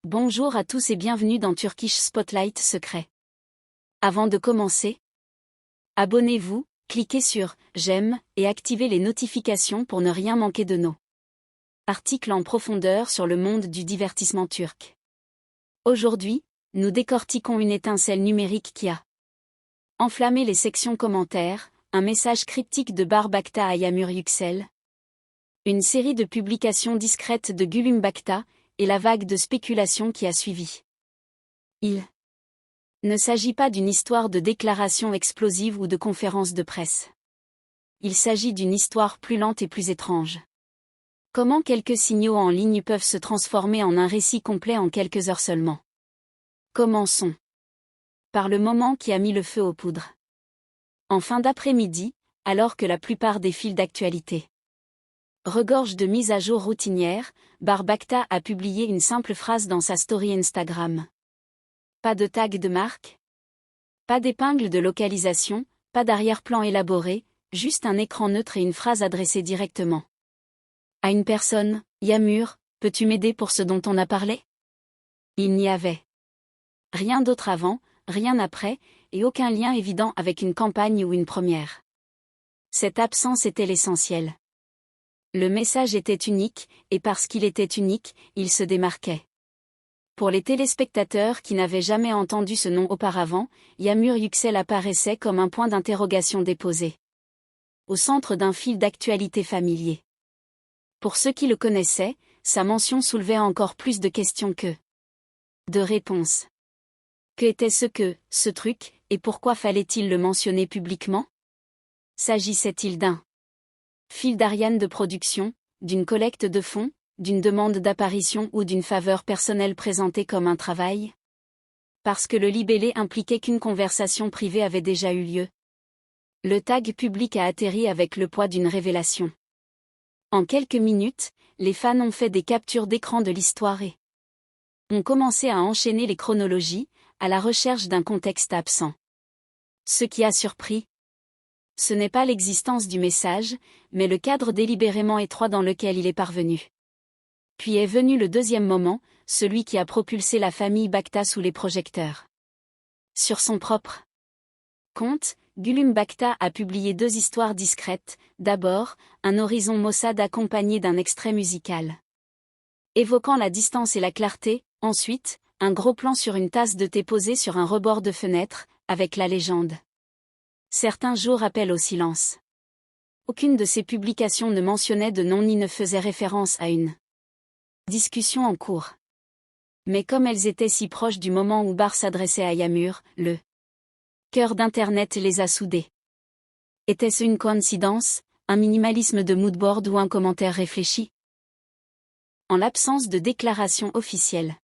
Bonjour à tous et bienvenue dans Turkish Spotlight Secret. Avant de commencer, abonnez-vous, cliquez sur « J'aime » et activez les notifications pour ne rien manquer de nos articles en profondeur sur le monde du divertissement turc. Aujourd'hui, nous décortiquons une étincelle numérique qui a enflammé les sections commentaires, un message cryptique de Barbakta à Yağmur Yüksel, une série de publications discrètes de Gülüm Bakta, et la vague de spéculation qui a suivi. Il ne s'agit pas d'une histoire de déclaration explosive ou de conférence de presse. Il s'agit d'une histoire plus lente et plus étrange. Comment quelques signaux en ligne peuvent se transformer en un récit complet en quelques heures seulement? Commençons par le moment qui a mis le feu aux poudres. En fin d'après-midi, alors que la plupart des fils d'actualité regorge de mises à jour routinières, Barbakta a publié une simple phrase dans sa story Instagram. Pas de tag de marque, pas d'épingle de localisation, pas d'arrière-plan élaboré, juste un écran neutre et une phrase adressée directement à une personne. Yağmur, peux-tu m'aider pour ce dont on a parlé? Il n'y avait rien d'autre avant, rien après, et aucun lien évident avec une campagne ou une première. Cette absence était l'essentiel. Le message était unique, et parce qu'il était unique, il se démarquait. Pour les téléspectateurs qui n'avaient jamais entendu ce nom auparavant, Yağmur Yüksel apparaissait comme un point d'interrogation déposé au centre d'un fil d'actualité familier. Pour ceux qui le connaissaient, sa mention soulevait encore plus de questions que de réponses. Que était ce truc, et pourquoi fallait-il le mentionner publiquement? S'agissait-il d'un fil d'Ariane de production, d'une collecte de fonds, d'une demande d'apparition ou d'une faveur personnelle présentée comme un travail? Parce que le libellé impliquait qu'une conversation privée avait déjà eu lieu. Le tag public a atterri avec le poids d'une révélation. En quelques minutes, les fans ont fait des captures d'écran de l'histoire et ont commencé à enchaîner les chronologies, à la recherche d'un contexte absent. Ce qui a surpris, ce n'est pas l'existence du message, mais le cadre délibérément étroit dans lequel il est parvenu. Puis est venu le deuxième moment, celui qui a propulsé la famille Bakta sous les projecteurs. Sur son propre compte, Gülüm Bakta a publié 2 histoires discrètes. D'abord, un horizon maussade accompagné d'un extrait musical évoquant la distance et la clarté. Ensuite, un gros plan sur une tasse de thé posée sur un rebord de fenêtre, avec la légende. Certains jours appellent au silence. Aucune de ces publications ne mentionnait de nom ni ne faisait référence à une discussion en cours. Mais comme elles étaient si proches du moment où Bar s'adressait à Yağmur, le cœur d'Internet les a soudées. Était-ce une coïncidence, un minimalisme de moodboard ou un commentaire réfléchi? En l'absence de déclaration officielle,